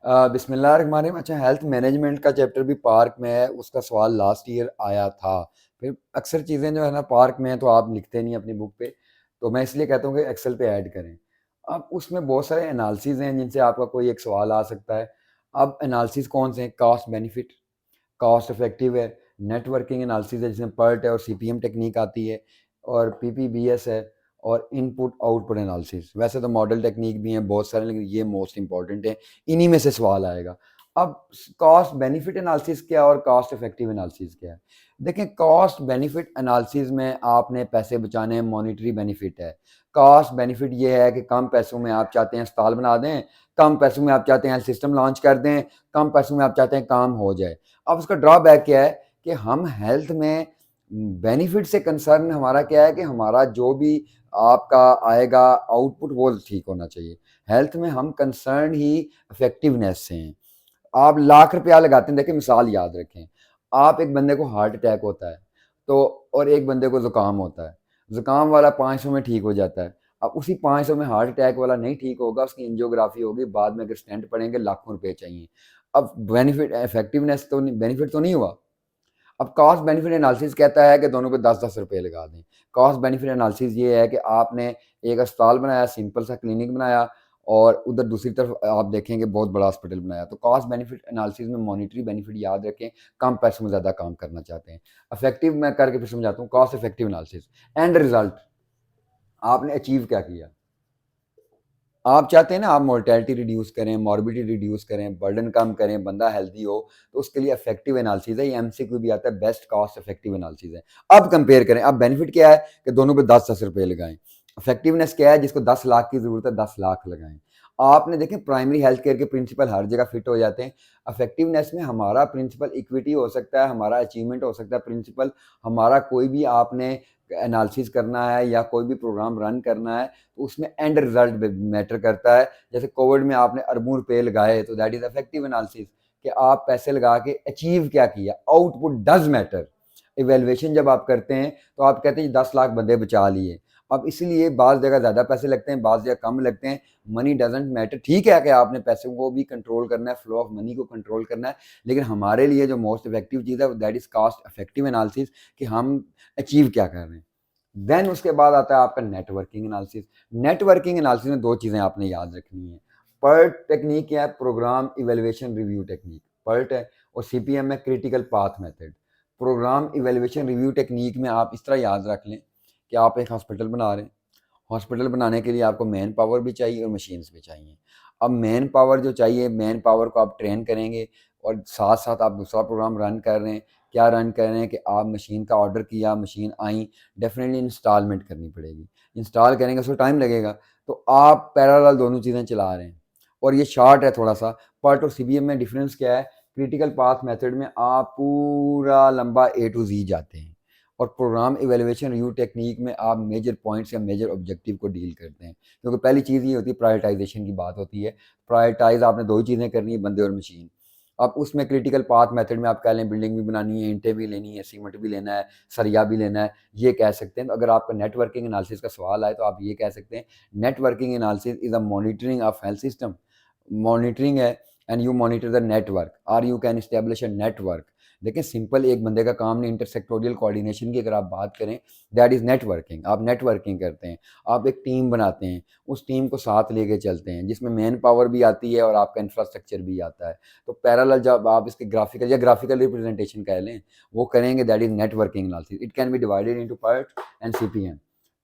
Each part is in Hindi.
बिस्मिल्लाहिर्रहमानिर्रहीम। अच्छा, हेल्थ मैनेजमेंट का चैप्टर भी पार्क में है, उसका सवाल लास्ट ईयर आया था। फिर अक्सर चीज़ें जो है ना पार्क में है तो आप लिखते नहीं अपनी बुक पे, तो मैं इसलिए कहता हूँ कि एक्सेल पे ऐड करें। अब उसमें बहुत सारे एनालिसिस हैं जिनसे आपका कोई एक सवाल आ सकता है। अब एनालिसिस कौन से हैं? कॉस्ट बेनिफिट, कॉस्ट इफेक्टिव है, नेटवर्किंग एनालिसिस है जिसमें पर्ट है और सीपीएम टेक्निक आती है, और पीपीबीएस है, और इनपुट आउटपुट एनालिसिस। वैसे तो मॉडल टेक्निक भी हैं बहुत सारे, लेकिन ये मोस्ट इंपॉर्टेंट है, इन्हीं में से सवाल आएगा। अब कॉस्ट बेनिफिट एनालिसिस क्या और कॉस्ट इफेक्टिव एनालिसिस क्या है? देखें, कॉस्ट बेनिफिट एनालिसिस में आपने पैसे बचाने हैं, मॉनिटरी बेनिफिट है। कॉस्ट बेनिफिट ये है कि कम पैसों में आप चाहते हैं अस्पताल बना दें, कम पैसों में आप चाहते हैं सिस्टम लॉन्च कर दें, कम पैसों में आप चाहते हैं काम हो जाए। अब उसका ड्रॉबैक क्या है कि हम हेल्थ में बेनिफिट से कंसर्न हमारा क्या है कि हमारा जो भी आपका आएगा आउटपुट वो ठीक होना चाहिए। हेल्थ में हम कंसर्न ही इफेक्टिवनेस से हैं। आप लाख रुपया लगाते हैं, देखिए मिसाल याद रखें, आप एक बंदे को हार्ट अटैक होता है तो, और एक बंदे को जुकाम होता है, जुकाम वाला 500 में ठीक हो जाता है। अब उसी 500 में हार्ट अटैक वाला नहीं ठीक होगा, उसकी एंजियोग्राफी होगी, बाद में अगर स्टेंट पड़ेंगे लाखों रुपए चाहिए। अब बेनिफिट इफेक्टिवनेस तो बेनिफिट तो नहीं हुआ। अब कॉस्ट बेनिफिट एनालिसिस कहता है कि दोनों पे 10-10 रुपए लगा दें। कॉस्ट बेनिफिट एनालिसिस ये है कि आपने एक अस्पताल बनाया, सिंपल सा क्लिनिक बनाया, और उधर दूसरी तरफ आप देखेंगे बहुत बड़ा हॉस्पिटल बनाया। तो कॉस्ट बेनिफिट एनालिसिस में मॉनिटरी बेनिफिट याद रखें, कम पैसों में ज़्यादा काम करना चाहते हैं। इफेक्टिव मैं करके फिर समझाता हूँ, cost effective analysis and result, आपने अचीव क्या किया। आप चाहते हैं ना आप मोर्टेलिटी रिड्यूस करें, मॉर्बिडिटी रिड्यूस करें, बर्डन कम करें, बंदा हेल्दी हो, तो उसके लिए इफेक्टिव एनालिसिस है। ये एमसीक्यू भी आता है, बेस्ट कॉस्ट इफेक्टिव एनालिसिस है। अब कंपेयर करें, अब बेनिफिट क्या है कि दोनों पे 10-10 रुपए लगाएं। इफेक्टिवनेस क्या है? जिसको 10 लाख की जरूरत है 10 लाख लगाएं। आपने देखें प्राइमरी हेल्थ केयर के प्रिंसिपल हर जगह फिट हो जाते हैं। इफेक्टिवनेस में हमारा प्रिंसिपल इक्विटी हो सकता है, हमारा अचीवमेंट हो सकता है प्रिंसिपल, हमारा कोई भी आपने एनालिसिस करना है या कोई भी प्रोग्राम रन करना है तो उसमें एंड रिजल्ट मैटर करता है। जैसे कोविड में आपने अरबों रुपए लगाए तो दैट इज इफेक्टिव एनालिसिस, कि आप पैसे लगा के अचीव क्या किया। Output does matter. इवेल्युएशन जब आप करते हैं तो आप कहते हैं 10 लाख बंदे बचा लिए। अब इसलिए बाज़ जगह ज़्यादा पैसे लगते हैं, बाज़ जगह कम लगते हैं। Money doesn't matter. ठीक है कि आपने पैसे को भी कंट्रोल करना है, फ्लो ऑफ मनी को कंट्रोल करना है, लेकिन हमारे लिए जो मोस्ट इफेक्टिव चीज़ है that is cost effective analysis, कि हम अचीव क्या कर रहे हैं। देन उसके बाद आता है आपका नेटवर्किंग एनालिसिस। नेटवर्किंग एनालिसिस में दो चीज़ें आपने याद रखनी है। पर्ट टेक्निक क्या है? Programme evaluation review technique, PERT है। और सीपीएम है critical path method. Programme evaluation review technique में आप इस तरह याद रख लें कि आप एक हॉस्पिटल बना रहे हैं। हॉस्पिटल बनाने के लिए आपको मैन पावर भी चाहिए और मशीन्स भी चाहिए। अब मैन पावर जो चाहिए, मैन पावर को आप ट्रेन करेंगे, और साथ साथ आप दूसरा प्रोग्राम रन कर रहे हैं। क्या रन कर रहे हैं कि आप मशीन का ऑर्डर किया, मशीन आई, डेफिनेटली इंस्टॉलमेंट करनी पड़ेगी। इंस्टॉल करेंगे उसको टाइम लगेगा, तो आप पैरेलल दोनों चीज़ें चला रहे हैं। और ये शार्ट है थोड़ा सा। पर्ट और सीबीएम में डिफरेंस क्या है? क्रिटिकल पाथ मेथड में आप पूरा लंबा ए टू जी जाते हैं, और प्रोग्राम इवेल्युएशन रिव्यू टेक्निक में आप मेजर पॉइंट्स या मेजर ऑब्जेक्टिव को डील करते हैं। क्योंकि पहली चीज़ ये होती है, प्रायोरिटाइजेशन की बात होती है। प्रायोरिटाइज आपने दो ही चीज़ें करनी है, बंदे और मशीन। अब उसमें क्रिटिकल पाथ मेथड में आप कह लें बिल्डिंग भी बनानी है, ईंटें भी लेनी है, सीमेंट भी लेना है, सरिया भी लेना है, ये कह सकते हैं। तो अगर आपका नेटवर्किंग एनालिसिस का सवाल आए तो आप ये कह सकते हैं, networking analysis is a monitoring of health system. Monitoring है, and you monitor the network, और you can establish a network. देखिए सिंपल एक बंदे का काम नहीं, इंटरसेक्टोरियल कोऑर्डिनेशन की अगर आप बात करें, दैट इज़ नेटवर्किंग। आप नेटवर्किंग करते हैं, आप एक टीम बनाते हैं, उस टीम को साथ लेके चलते हैं, जिसमें मैन पावर भी आती है और आपका इंफ्रास्ट्रक्चर भी आता है। तो पैरेलल जब आप इसके ग्राफिकल या ग्राफिकल रिप्रेजेंटेशन कह लें, वो करेंगे, that is networking analysis. It can be divided into PERT and CPM.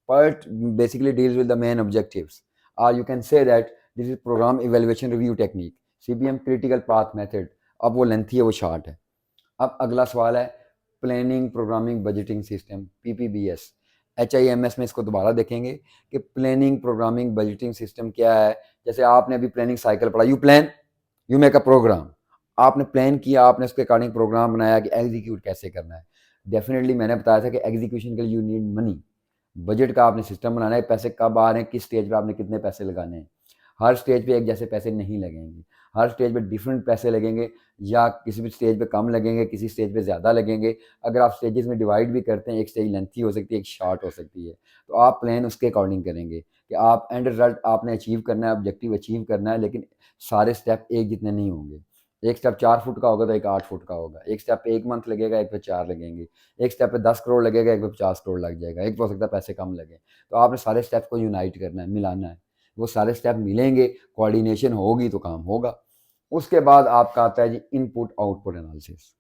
PERT basically deals with the main objectives, or you can say that this is program evaluation review technique. CPM critical path method. अब वो लेंथी है, वो शार्ट है। अब अगला सवाल है planning programming budgeting system, PPBS। HIMS में इसको दोबारा देखेंगे कि प्लानिंग प्रोग्रामिंग बजटिंग सिस्टम क्या है। जैसे आपने अभी प्लानिंग साइकिल पढ़ा, you plan, you make a programme. आपने प्लान किया, आपने उसके अकॉर्डिंग प्रोग्राम बनाया कि एग्जीक्यूट कैसे करना है। डेफिनेटली मैंने बताया था कि एग्जीक्यूशन के लिए यू नीड मनी। बजट का आपने सिस्टम बनाना है, पैसे कब आ रहे हैं, किस स्टेज पे आपने कितने पैसे लगाने हैं। हर स्टेज पे एक जैसे पैसे नहीं लगेंगे, हर स्टेज पे डिफरेंट पैसे लगेंगे, या किसी भी स्टेज पे कम लगेंगे, किसी स्टेज पे ज़्यादा लगेंगे। अगर आप स्टेजेस में डिवाइड भी करते हैं, एक स्टेज लेंथी हो सकती है, एक शॉर्ट हो सकती है, तो आप प्लान उसके अकॉर्डिंग करेंगे। कि आप एंड रिजल्ट आपने अचीव करना है, ऑब्जेक्टिव अचीव करना है, लेकिन सारे स्टेप एक जितने नहीं होंगे। एक स्टेप 4 फुट का होगा तो एक 8 फुट का होगा। एक स्टेप पे 1 मंथ लगेगा, एक पे 4 लगेंगे। एक स्टेप पे 10 करोड़ लगेगा, एक पे 50 करोड़ लग जाएगा। एक पे हो सकता है पैसे कम लगे। तो आपने सारे स्टेप को यूनाइट करना है, मिलाना है। वो सारे स्टेप मिलेंगे, कोऑर्डिनेशन होगी तो काम होगा। उसके बाद आपका आता है जी इनपुट आउटपुट एनालिसिस।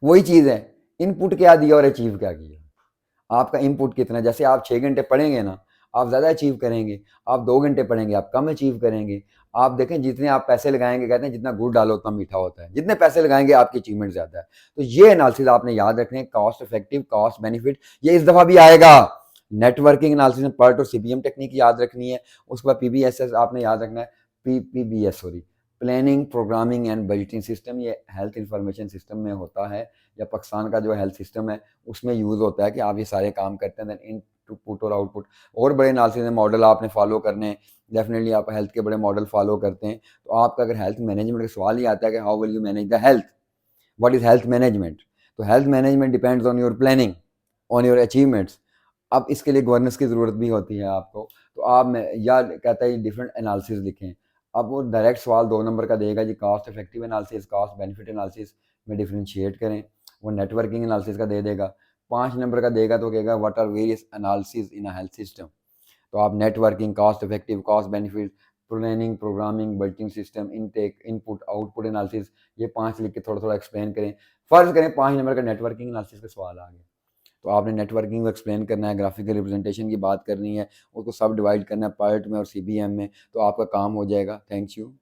वही चीज़ है, इनपुट क्या दिया और अचीव क्या किया। आपका इनपुट कितना है, जैसे आप 6 घंटे पढ़ेंगे ना, आप ज़्यादा अचीव करेंगे। आप 2 घंटे पढ़ेंगे, आप कम अचीव करेंगे। आप देखें जितने आप पैसे लगाएँगे, कहते हैं जितना गुड़ डालो उतना मीठा होता है। जितने पैसे लगाएँगे आपकी अचीवमेंट ज़्यादा है। तो ये एनालिसिस आपने याद रखने हैं, कॉस्ट इफेक्टिव, कॉस्ट बेनिफिट, ये इस दफ़ा भी आएगा। नेटवर्किंग एनालिसिस में पर्ट और सीपीएम टेक्निक याद रखनी है। उसके बाद पीबीएसएस आपने याद रखना है, PPBS sorry, planning, programming and budgeting system. ये हेल्थ इंफॉर्मेशन सिस्टम में होता है, या पाकिस्तान का जो हेल्थ सिस्टम है उसमें यूज़ होता है कि आप ये सारे काम करते हैं। देन इनपुट और आउटपुट और बड़े एनालिसिस मॉडल आपने फॉलो करने हैं। डेफिनेटली आप हेल्थ के बड़े मॉडल फॉलो करते हैं, तो आपका अगर हेल्थ मैनेजमेंट का सवाल ही आता है कि how will you manage the health, what is health management, तो health management depends on your planning, on your achievements. अब इसके लिए गवर्नेंस की ज़रूरत भी होती है आपको। तो आप में या कहता है डिफरेंट एनालिसिस लिखें। अब वो डायरेक्ट सवाल 2 नंबर का देगा जी, cost effective analysis, cost benefit analysis में डिफरेंशिएट करें। वो नेटवर्किंग एनालिसिस का दे देगा। 5 नंबर का देगा तो कहेगा what are various analysis in a health system. तो आप networking, cost effective, cost benefit, planning, programming, budgeting system, intake, input, output analysis, ये 5 लिख के थोड़ा-थोड़ा एक्सप्लेन करें। फ़र्ज़ करें 5 नंबर का नेटवर्किंग एनालिसिस का सवाल आ गया। तो आपने नेटवर्किंग को एक्सप्लेन करना है, ग्राफिकल रिप्रेजेंटेशन की बात करनी है, उसको सब डिवाइड करना है पार्ट में और सीबीएम में, तो आपका काम हो जाएगा। Thank you.